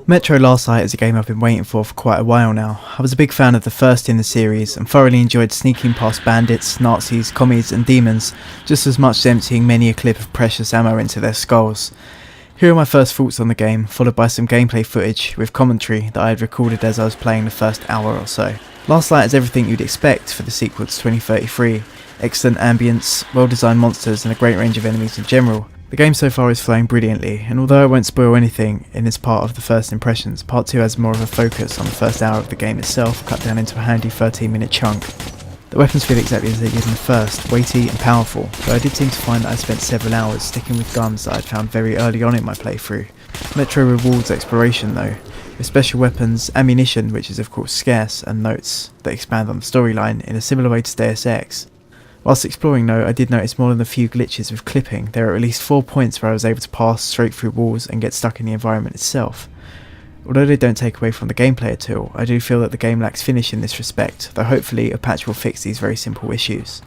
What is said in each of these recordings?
Metro Last Light is a game I've been waiting for quite a while now. I was a big fan of the first in the series and thoroughly enjoyed sneaking past bandits, Nazis, commies and demons just as much as emptying many a clip of precious ammo into their skulls. Here are my first thoughts on the game, followed by some gameplay footage with commentary that I had recorded as I was playing the first hour or so. Last Light is everything you'd expect for the sequel to 2033. Excellent ambience, well designed monsters and a great range of enemies in general. The game so far is flowing brilliantly, and although I won't spoil anything in this part of the first impressions, part 2 has more of a focus on the first hour of the game itself, cut down into a handy 13-minute chunk. The weapons feel exactly as they did in the first, weighty and powerful, though I did seem to find that I spent several hours sticking with guns that I'd found very early on in my playthrough. Metro rewards exploration though, with special weapons, ammunition which is of course scarce, and notes that expand on the storyline in a similar way to Deus Ex. Whilst exploring though, I did notice more than a few glitches with clipping. There are at least 4 points where I was able to pass straight through walls and get stuck in the environment itself. Although they don't take away from the gameplay at all, I do feel that the game lacks finish in this respect, though hopefully a patch will fix these very simple issues.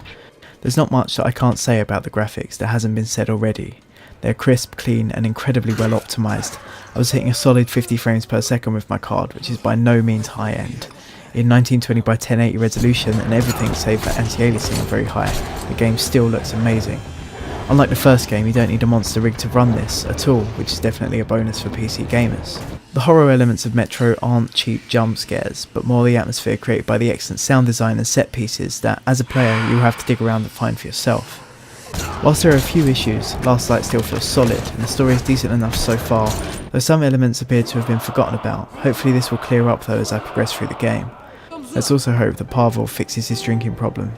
There's not much that I can't say about the graphics that hasn't been said already. They're crisp, clean and incredibly well optimised. I was hitting a solid 50 frames per second with my card, which is by no means high end. In 1920 by 1080 resolution and everything save for anti-aliasing are very high, the game still looks amazing. Unlike the first game, you don't need a monster rig to run this at all, which is definitely a bonus for PC gamers. The horror elements of Metro aren't cheap jump scares, but more the atmosphere created by the excellent sound design and set pieces that, as a player, you'll have to dig around and find for yourself. Whilst there are a few issues, Last Light still feels solid, and the story is decent enough so far, though some elements appear to have been forgotten about. Hopefully this will clear up though as I progress through the game. Let's also hope that Pavel fixes his drinking problem.